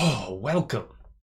Oh, welcome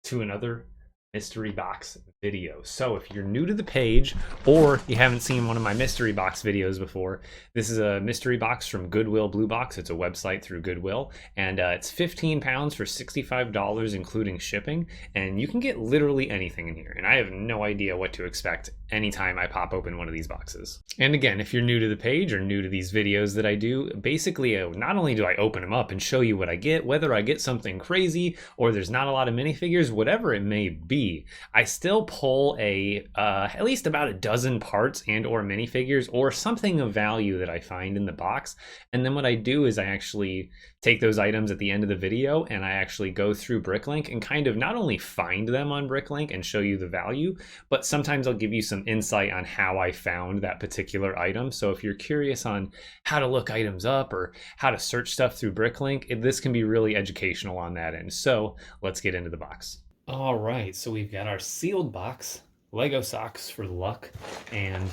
to another mystery box video. So if you're new to the page or you haven't seen one of my mystery box videos before, this is a mystery box from Goodwill Blue Box. It's a website through Goodwill, and it's 15 pounds for $65 including shipping, and you can get literally anything in here, and I have no idea what to expect anytime I pop open one of these boxes. And again, if you're new to the page or new to these videos that I do, basically not only do I open them up and show you what I get, whether I get something crazy or there's not a lot of minifigures, whatever it may be, I still pull at least about a dozen parts and or minifigures or something of value that I find in the box. And then what I do is I actually take those items at the end of the video and I actually go through Bricklink and kind of not only find them on Bricklink and show you the value, but sometimes I'll give you some insight on how I found that particular item. So if you're curious on how to look items up or how to search stuff through Bricklink, this can be really educational on that end. So let's get into the box. All right, so we've got our sealed box, Lego socks for luck, and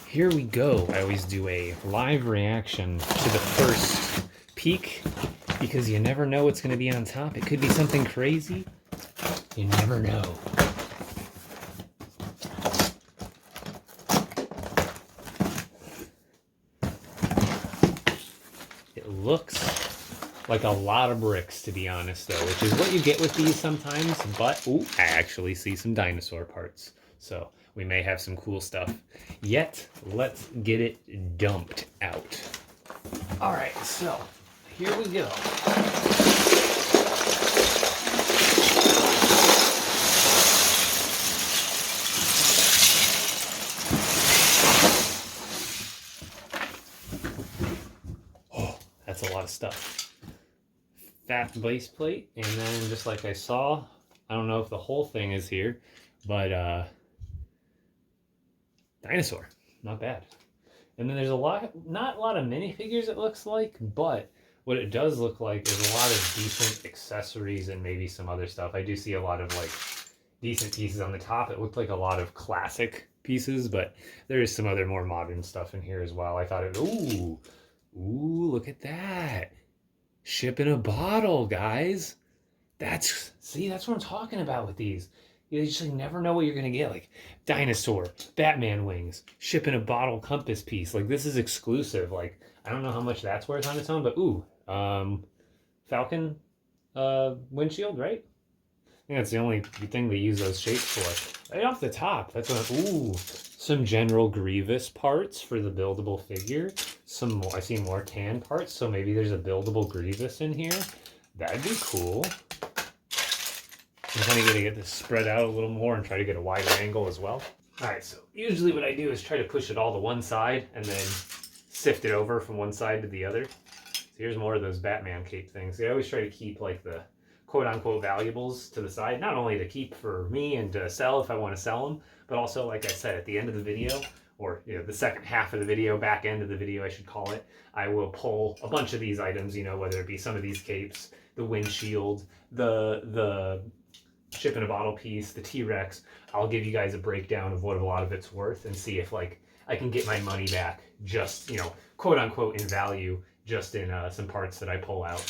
here we go. I always do a live reaction to the first peek because you never know what's going to be on top. It could be something crazy. You never know. It looks like a lot of bricks, to be honest, though, which is what you get with these sometimes. But, ooh, I actually see some dinosaur parts. So we may have some cool stuff. Yet, let's get it dumped out. All right, so here we go. Oh, that's a lot of stuff. Fat base plate, and then just like I saw, I don't know if the whole thing is here, but dinosaur, not bad. And then there's not a lot of minifigures it looks like, but what it does look like is a lot of decent accessories and maybe some other stuff. I do see a lot of like decent pieces on the top. It looked like a lot of classic pieces, but there is some other more modern stuff in here as well. I thought ooh, look at that. Ship in a bottle, guys. That's what I'm talking about with these. You just never know what you're gonna get. Like dinosaur, Batman wings, ship in a bottle compass piece. Like this is exclusive. Like I don't know how much that's worth on its own, but ooh, Falcon windshield, right? I think that's the only thing they use those shapes for. Right off the top, that's some General Grievous parts for the buildable figure. Some more, I see more tan parts, so maybe there's a buildable Grievous in here. That'd be cool. I'm kind of going to get this spread out a little more and try to get a wider angle as well. All right, so usually what I do is try to push it all to one side and then sift it over from one side to the other. So here's more of those Batman cape things. I always try to keep like the quote-unquote valuables to the side, not only to keep for me and to sell if I want to sell them, but also, like I said, at the end of the video, or the second half of the video, back end of the video I should call it, I will pull a bunch of these items, whether it be some of these capes, the windshield, the ship in a bottle piece, the T-Rex. I'll give you guys a breakdown of what a lot of it's worth and see if like I can get my money back just, quote-unquote in value, just in some parts that I pull out.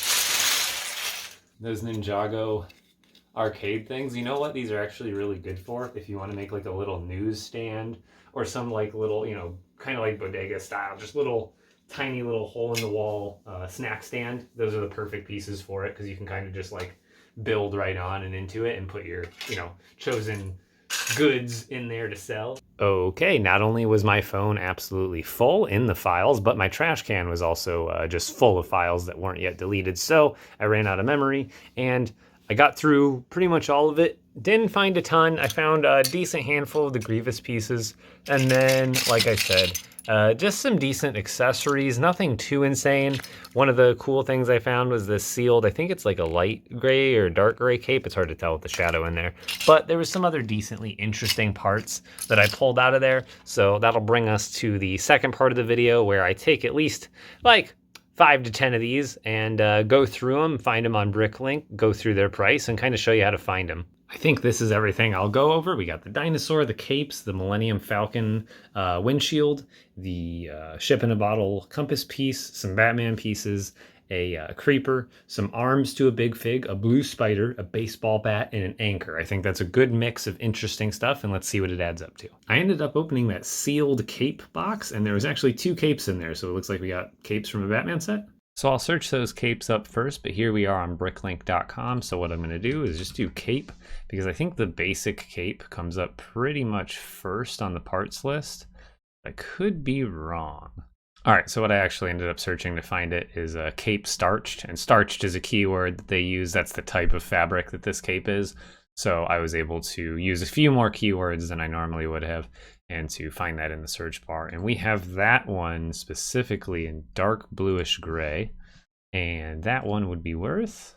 Those Ninjago arcade things, you know what these are actually really good for? If you want to make like a little newsstand or some like little, kind of like bodega style, just tiny little hole in the wall snack stand. Those are the perfect pieces for it because you can kind of just like build right on and into it and put your, chosen goods in there to sell. Okay, not only was my phone absolutely full in the files, but my trash can was also just full of files that weren't yet deleted. So I ran out of memory and I got through pretty much all of it. Didn't find a ton. I found a decent handful of the Grievous pieces. And then, like I said, just some decent accessories, nothing too insane. One of the cool things I found was this sealed, I think it's like a light gray or dark gray cape. It's hard to tell with the shadow in there. But there was some other decently interesting parts that I pulled out of there. So that'll bring us to the second part of the video where I take at least like 5 to 10 of these and go through them, find them on Bricklink, go through their price, and kind of show you how to find them. I think this is everything I'll go over. We got the dinosaur, the capes, the Millennium Falcon windshield, the ship in a bottle compass piece, some Batman pieces, a creeper, some arms to a big fig, a blue spider, a baseball bat, and an anchor. I think that's a good mix of interesting stuff, and let's see what it adds up to. I ended up opening that sealed cape box, and there was actually 2 capes in there, so it looks like we got capes from a Batman set. So I'll search those capes up first, but here we are on bricklink.com. So what I'm going to do is just do cape, because I think the basic cape comes up pretty much first on the parts list. I could be wrong. All right, so what I actually ended up searching to find it is a cape starched, and starched is a keyword that they use. That's the type of fabric that this cape is. So I was able to use a few more keywords than I normally would have, and to find that in the search bar. And we have that one specifically in dark bluish gray, and that one would be worth,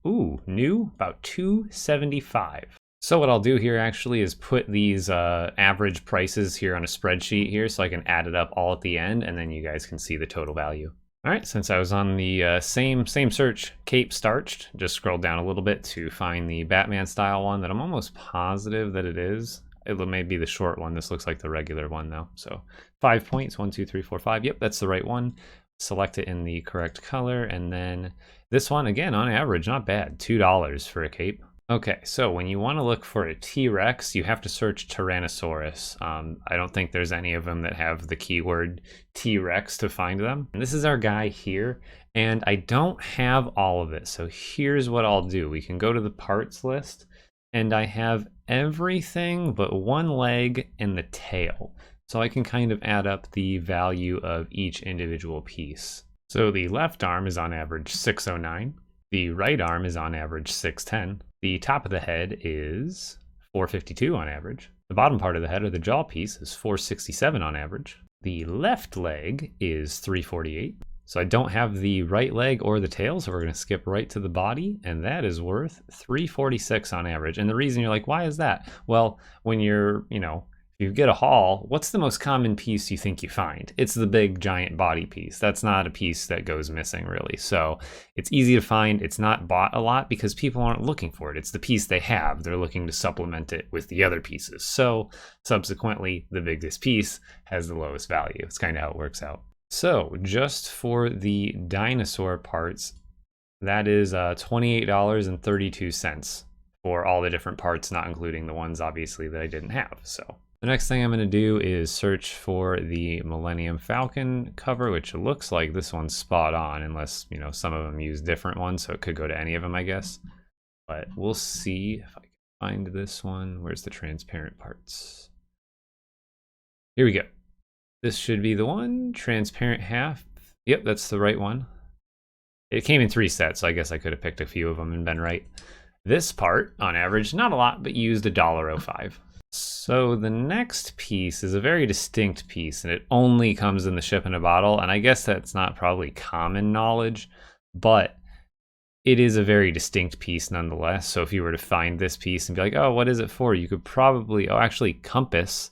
ooh, new, about $275. So what I'll do here actually is put these average prices here on a spreadsheet here, so I can add it up all at the end, and then you guys can see the total value. All right, since I was on the same search, cape starched, just scrolled down a little bit to find the Batman style one that I'm almost positive that it is. It may be the short one. This looks like the regular one though. So 5 points, 1, 2, 3, 4, 5. Yep, that's the right one. Select it in the correct color, and then this one, again, on average, not bad, $2 for a cape. Okay, so when you want to look for a T-Rex, you have to search Tyrannosaurus. I don't think there's any of them that have the keyword T-Rex to find them. And this is our guy here, and I don't have all of it. So here's what I'll do. We can go to the parts list, and I have everything but one leg and the tail. So I can kind of add up the value of each individual piece. So the left arm is on average 609. The right arm is on average 610. The top of the head is 452 on average. The bottom part of the head, or the jaw piece, is 467 on average. The left leg is 348. So I don't have the right leg or the tail, so we're going to skip right to the body, and that is worth 346 on average. And the reason you're like, why is that? Well, when you're, if you get a haul, what's the most common piece you think you find? It's the big giant body piece. That's not a piece that goes missing really. So it's easy to find. It's not bought a lot because people aren't looking for it. It's the piece they have. They're looking to supplement it with the other pieces. So subsequently, the biggest piece has the lowest value. It's kind of how it works out. So just for the dinosaur parts, that is $28.32 for all the different parts, not including the ones obviously that I didn't have. So the next thing I'm going to do is search for the Millennium Falcon cover, which looks like this one's spot on, unless, some of them use different ones, so it could go to any of them, I guess. But we'll see if I can find this one. Where's the transparent parts? Here we go. This should be the one. Transparent half. Yep, that's the right one. It came in 3 sets, so I guess I could have picked a few of them and been right. This part, on average, not a lot, but used $1.05. So the next piece is a very distinct piece, and it only comes in the ship in a bottle, and I guess that's not probably common knowledge, but it is a very distinct piece nonetheless. So if you were to find this piece and be like, oh, what is it for? You could probably, actually compass.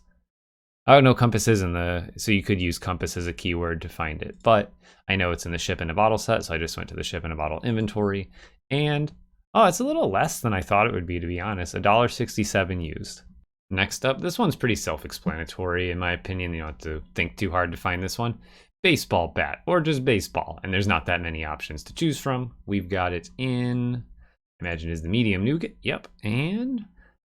Oh no, compass is in so you could use compass as a keyword to find it, but I know it's in the ship in a bottle set, so I just went to the ship in a bottle inventory, and it's a little less than I thought it would be, to be honest. $1.67 used. Next up, this one's pretty self-explanatory in my opinion. You don't have to think too hard to find this one. Baseball bat, or just baseball, and there's not that many options to choose from. We've got it in, imagine is the medium nougat, yep, and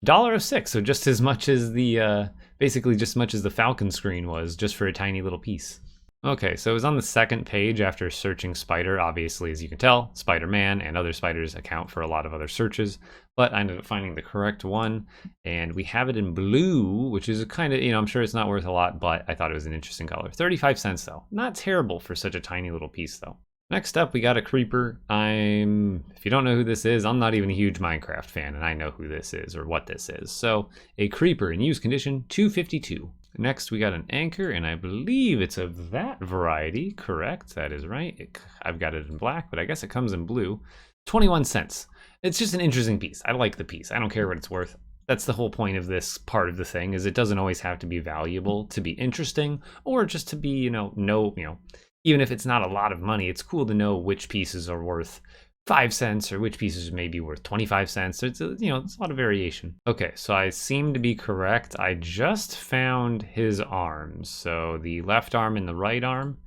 $1.06, so just as much as the, basically just as much as the Falcon screen was, just for a tiny little piece. Okay, so it was on the second page after searching spider. Obviously, as you can tell, Spider-Man and other spiders account for a lot of other searches, but I ended up finding the correct one, and we have it in blue, which is a kind of, I'm sure it's not worth a lot, but I thought it was an interesting color. 35 cents though. Not terrible for such a tiny little piece though. Next up, we got a creeper. If you don't know who this is, I'm not even a huge Minecraft fan, and I know who this is or what this is. So a creeper in use condition, $2.52. Next, we got an anchor, and I believe it's of that variety. Correct, that is right. I've got it in black, but I guess it comes in blue. 21 cents. It's just an interesting piece. I like the piece. I don't care what it's worth. That's the whole point of this part of the thing, is it doesn't always have to be valuable to be interesting, or just to be, even if it's not a lot of money, it's cool to know which pieces are worth 5 cents or which pieces may be worth 25 cents. It's a lot of variation. Okay, so I seem to be correct. I just found his arms. So the left arm and the right arm.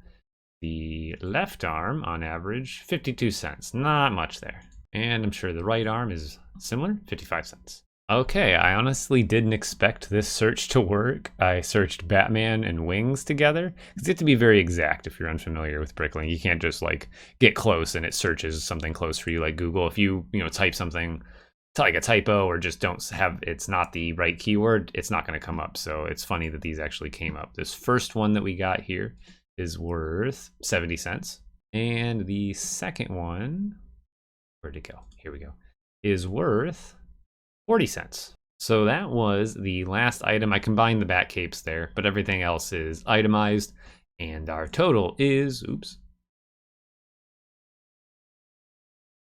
The left arm, on average, 52 cents. Not much there. And I'm sure the right arm is similar, 55 cents. Okay, I honestly didn't expect this search to work. I searched Batman and wings together, because you have to be very exact if you're unfamiliar with Bricklink. You can't just like get close and it searches something close for you like Google. If you type something like a typo or just don't have, it's not the right keyword, it's not going to come up. So it's funny that these actually came up. This first one that we got here is worth 70 cents. And the second one, where'd it go? Here we go, is worth 40 cents. So that was the last item. I combined the bat capes there, but everything else is itemized. And our total is, oops,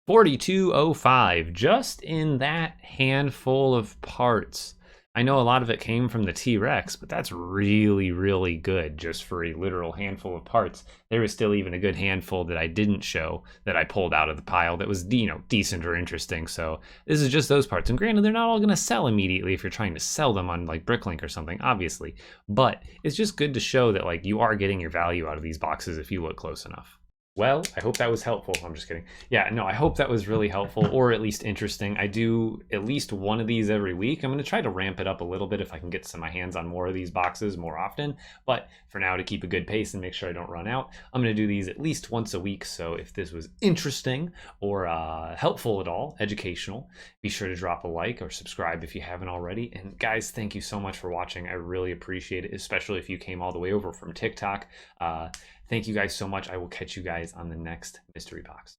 42.05, just in that handful of parts. I know a lot of it came from the T-Rex, but that's really, really good just for a literal handful of parts. There was still even a good handful that I didn't show that I pulled out of the pile that was, decent or interesting. So this is just those parts. And granted, they're not all going to sell immediately if you're trying to sell them on like Bricklink or something, obviously. But it's just good to show that like you are getting your value out of these boxes if you look close enough. Well, I hope that was helpful. I'm just kidding. Yeah, no, I hope that was really helpful or at least interesting. I do at least one of these every week. I'm going to try to ramp it up a little bit if I can get my hands on more of these boxes more often. But for now, to keep a good pace and make sure I don't run out, I'm going to do these at least once a week. So if this was interesting or helpful at all, educational, be sure to drop a like or subscribe if you haven't already. And guys, thank you so much for watching. I really appreciate it, especially if you came all the way over from TikTok. Thank you guys so much. I will catch you guys on the next mystery box.